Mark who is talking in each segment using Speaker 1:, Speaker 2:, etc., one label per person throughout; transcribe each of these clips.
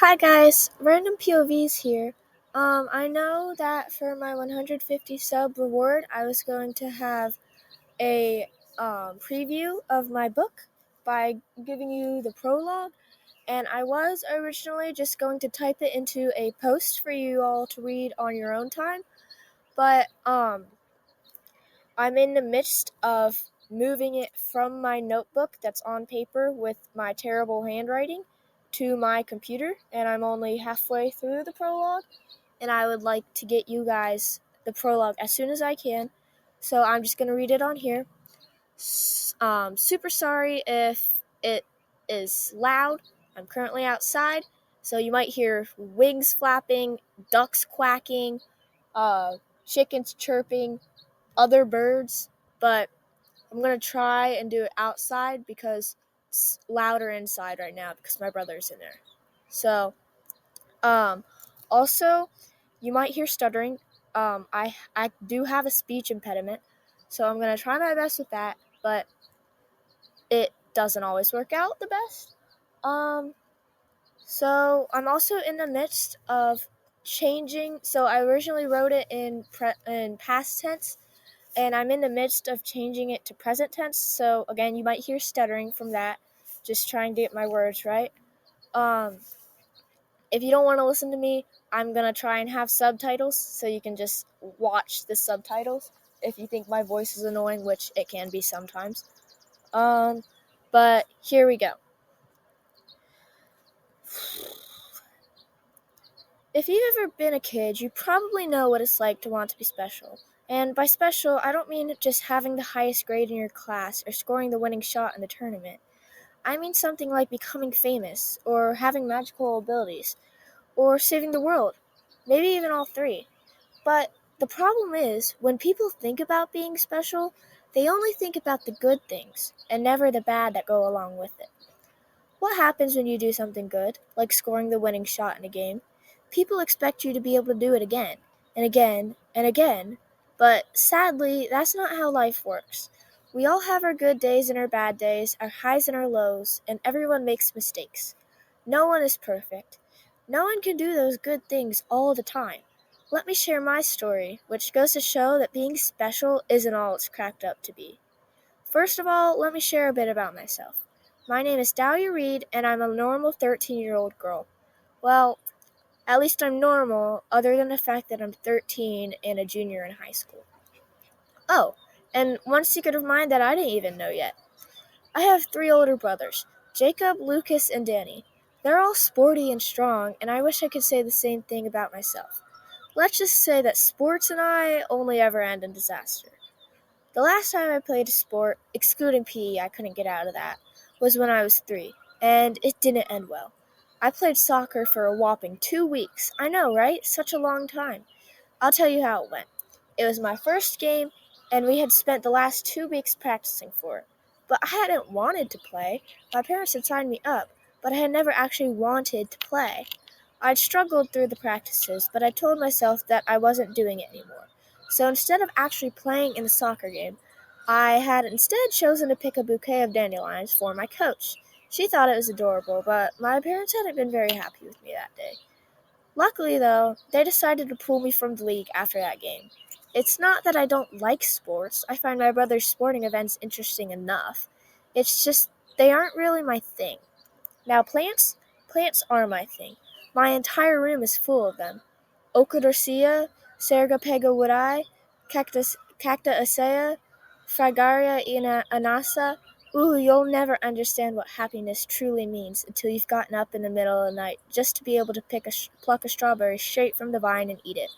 Speaker 1: Hi guys, random POVs here. I know that for my 150 sub reward, I was going to have a preview of my book by giving you the prologue, and I was originally just going to type it into a post for you all to read on your own time, but I'm in the midst of moving it from my notebook that's on paper with my terrible handwriting to my computer, and I'm only halfway through the prologue, and I would like to get you guys the prologue as soon as I can, so I'm just going to read it on here. Super sorry if it is loud. I'm currently outside, so you might hear wings flapping, ducks quacking, chickens chirping, other birds, but I'm going to try and do it outside because it's louder inside right now because my brother's in there. So, also, you might hear stuttering. I do have a speech impediment, so I'm going to try my best with that, but it doesn't always work out the best. So I'm also in the midst of changing. So I originally wrote it in past tense, and I'm in the midst of changing it to present tense, so again, you might hear stuttering from that, just trying to get my words right. If you don't want to listen to me, I'm going to try and have subtitles, so you can just watch the subtitles if you think my voice is annoying, which it can be sometimes. But here we go. If you've ever been a kid, you probably know what it's like to want to be special. And by special, I don't mean just having the highest grade in your class or scoring the winning shot in the tournament. I mean something like becoming famous, or having magical abilities, or saving the world. Maybe even all three. But the problem is, when people think about being special, they only think about the good things, and never the bad that go along with it. What happens when you do something good, like scoring the winning shot in a game? People expect you to be able to do it again, and again, and again, but sadly, that's not how life works. We all have our good days and our bad days, our highs and our lows, and everyone makes mistakes. No one is perfect. No one can do those good things all the time. Let me share my story, which goes to show that being special isn't all it's cracked up to be. First of all, let me share a bit about myself. My name is Dahlia Reed, and I'm a normal 13-year-old girl. Well, at least I'm normal, other than the fact that I'm 13 and a junior in high school. Oh, and one secret of mine that I didn't even know yet. I have 3 older brothers, Jacob, Lucas, and Danny. They're all sporty and strong, and I wish I could say the same thing about myself. Let's just say that sports and I only ever end in disaster. The last time I played a sport, excluding PE, I couldn't get out of that, was when I was 3, and it didn't end well. I played soccer for a whopping 2 weeks. I know, right? Such a long time. I'll tell you how it went. It was my first game, and we had spent the last 2 weeks practicing for it. But I hadn't wanted to play. My parents had signed me up, but I had never actually wanted to play. I'd struggled through the practices, but I told myself that I wasn't doing it anymore. So instead of actually playing in the soccer game, I had instead chosen to pick a bouquet of dandelions for my coach. She thought it was adorable, but my parents hadn't been very happy with me that day. Luckily, though, they decided to pull me from the league after that game. It's not that I don't like sports. I find my brother's sporting events interesting enough. It's just they aren't really my thing. Now, plants? Plants are my thing. My entire room is full of them. Ochudorsia, Sargopega woodii, Cactaceae, Fragaria anasa. Ooh, you'll never understand what happiness truly means until you've gotten up in the middle of the night just to be able to pluck a strawberry straight from the vine and eat it.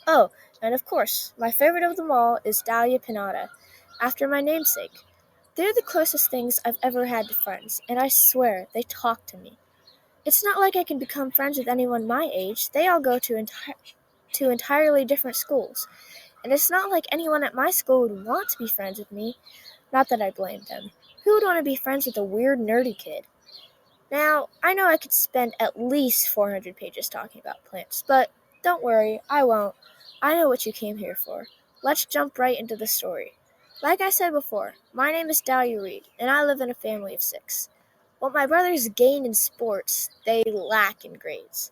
Speaker 1: Oh, and of course, my favorite of them all is Dahlia pinnata, after my namesake. They're the closest things I've ever had to friends, and I swear, they talk to me. It's not like I can become friends with anyone my age. They all go to entirely different schools. And it's not like anyone at my school would want to be friends with me. Not that I blame them. Who would want to be friends with a weird, nerdy kid? Now, I know I could spend at least 400 pages talking about plants, but don't worry, I won't. I know what you came here for. Let's jump right into the story. Like I said before, my name is Dahlia Reed, and I live in a family of 6. What my brothers gain in sports, they lack in grades.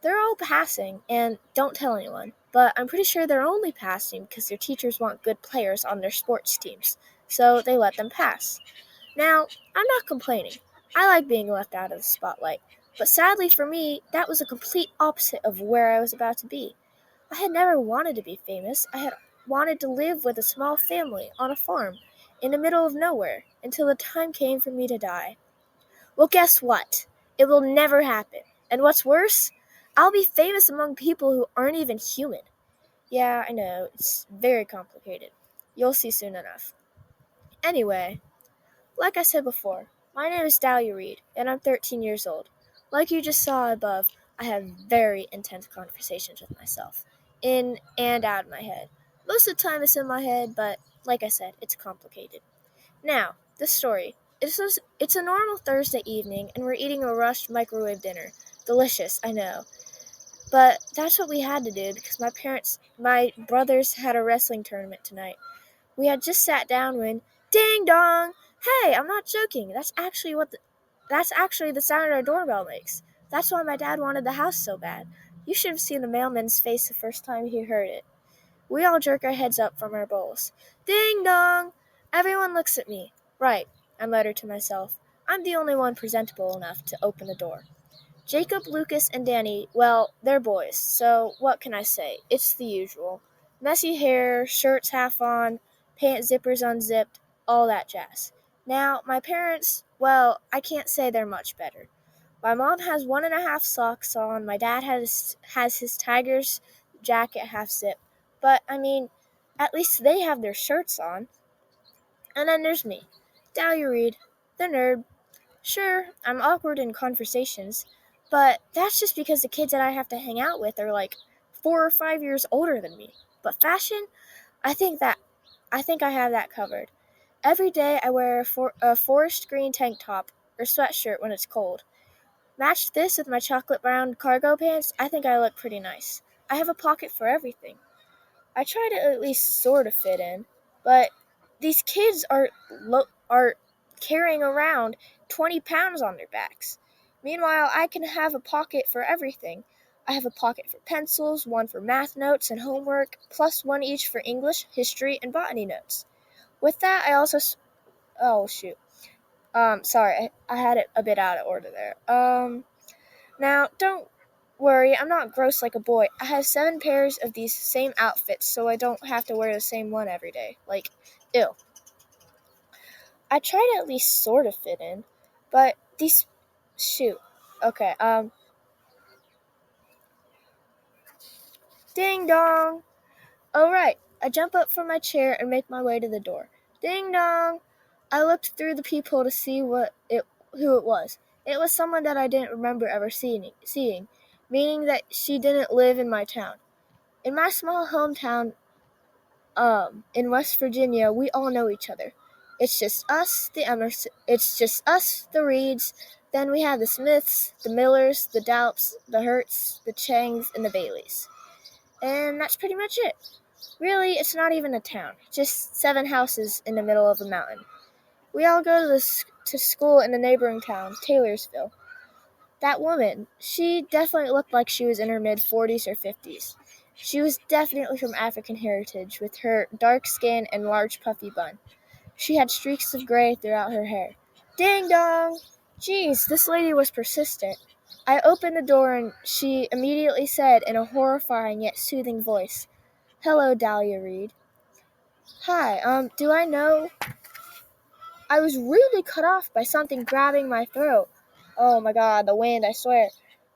Speaker 1: They're all passing, and don't tell anyone, but I'm pretty sure they're only passing because their teachers want good players on their sports teams, so they let them pass. Now, I'm not complaining. I like being left out of the spotlight, but sadly for me, that was a complete opposite of where I was about to be. I had never wanted to be famous. I had wanted to live with a small family on a farm in the middle of nowhere until the time came for me to die. Well, guess what? It will never happen. And what's worse, I'll be famous among people who aren't even human. Yeah, I know, it's very complicated. You'll see soon enough. Anyway, like I said before, my name is Dahlia Reed, and I'm 13 years old. Like you just saw above, I have very intense conversations with myself, in and out of my head. Most of the time it's in my head, but like I said, it's complicated. Now, the story. It's a normal Thursday evening, and we're eating a rushed microwave dinner. Delicious, I know. But that's what we had to do because my brothers had a wrestling tournament tonight. We had just sat down when, ding dong! Hey, I'm not joking. That's actually the sound our doorbell makes. That's why my dad wanted the house so bad. You should have seen the mailman's face the first time he heard it. We all jerk our heads up from our bowls. Ding dong! Everyone looks at me. Right, I muttered to myself. I'm the only one presentable enough to open the door. Jacob, Lucas, and Danny, well, they're boys, so what can I say? It's the usual. Messy hair, shirts half on, pant zippers unzipped, all that jazz. Now, my parents, well, I can't say they're much better. My mom has 1.5 socks on, my dad has his Tiger's jacket half zip, but, I mean, at least they have their shirts on. And then there's me, Dahlia Reed, the nerd. Sure, I'm awkward in conversations, but that's just because the kids that I have to hang out with are like 4 or 5 years older than me. But fashion, I think I have that covered. Every day I wear a forest green tank top or sweatshirt when it's cold. Match this with my chocolate brown cargo pants, I think I look pretty nice. I have a pocket for everything. I try to at least sort of fit in, but these kids are carrying around 20 pounds on their backs. Meanwhile, I can have a pocket for everything. I have a pocket for pencils, one for math notes and homework, plus one each for English, history, and botany notes. With that, I also oh shoot. Sorry, I had it a bit out of order there. Now, don't worry, I'm not gross like a boy. I have 7 pairs of these same outfits, so I don't have to wear the same one every day. Like, ew. I try to at least sort of fit in, but these. Shoot. Okay, ding dong! Alright, I jump up from my chair and make my way to the door. Ding dong! I looked through the peephole to see who it was. It was someone that I didn't remember ever seeing, meaning that she didn't live in my town. In my small hometown, in West Virginia, we all know each other. It's just us, the Reeds. Then we have the Smiths, the Millers, the Daups, the Hertz, the Changs, and the Baileys. And that's pretty much it. Really, it's not even a town. Just 7 houses in the middle of a mountain. We all go to school in the neighboring town, Taylorsville. That woman, she definitely looked like she was in her mid-40s or 50s. She was definitely from African heritage, with her dark skin and large puffy bun. She had streaks of gray throughout her hair. Ding dong! Geez, this lady was persistent. I opened the door and she immediately said in a horrifying yet soothing voice, "Hello, Dahlia Reed." Hi, do I know? I was rudely cut off by something grabbing my throat. Oh my god, the wind, I swear.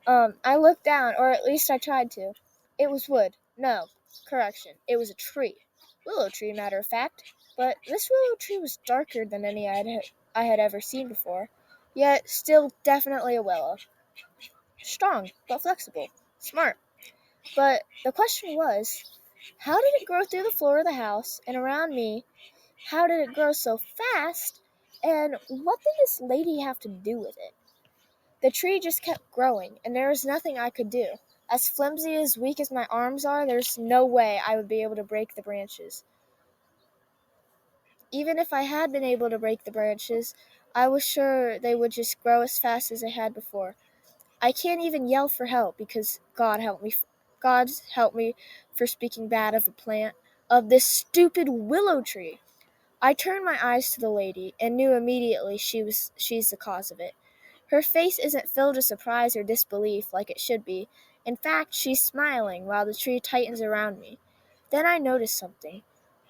Speaker 1: I looked down, or at least I tried to. It was wood. No, correction, it was a tree. Willow tree, matter of fact. But this willow tree was darker than any I had ever seen before. Yet, still definitely a willow. Strong, but flexible. Smart. But the question was, how did it grow through the floor of the house and around me? How did it grow so fast? And what did this lady have to do with it? The tree just kept growing, and there was nothing I could do. As flimsy as weak as my arms are, there's no way I would be able to break the branches. Even if I had been able to break the branches, I was sure they would just grow as fast as they had before. I can't even yell for help because God help me for speaking bad of a plant, of this stupid willow tree. I turned my eyes to the lady and knew immediately she's the cause of it. Her face isn't filled with surprise or disbelief like it should be. In fact, she's smiling while the tree tightens around me. Then I notice something.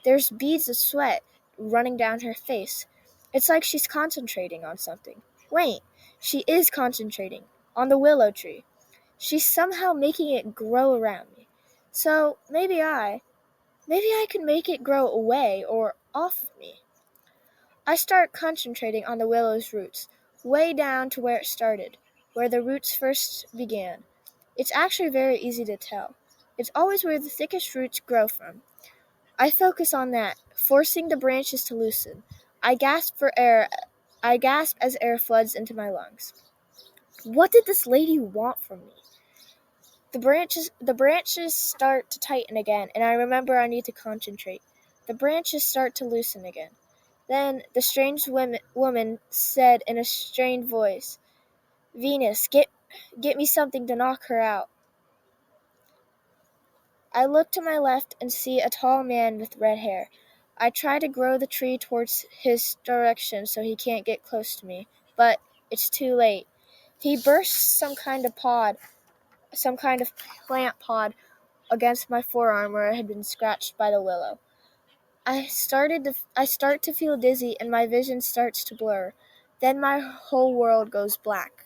Speaker 1: There's beads of sweat running down her face. It's like she's concentrating on something. Wait, she is concentrating on the willow tree. She's somehow making it grow around me. So maybe I can make it grow away or off of me. I start concentrating on the willow's roots, way down to where it started, where the roots first began. It's actually very easy to tell. It's always where the thickest roots grow from. I focus on that, forcing the branches to loosen. I gasp for air. I gasp as air floods into my lungs. What did this lady want from me? The branches start to tighten again, and I remember I need to concentrate. The branches start to loosen again. Then the strange woman said in a strained voice, "Venus, get me something to knock her out." I look to my left and see a tall man with red hair. I try to grow the tree towards his direction so he can't get close to me, but it's too late. He bursts some kind of plant pod against my forearm where it had been scratched by the willow. I start to feel dizzy and my vision starts to blur. Then my whole world goes black.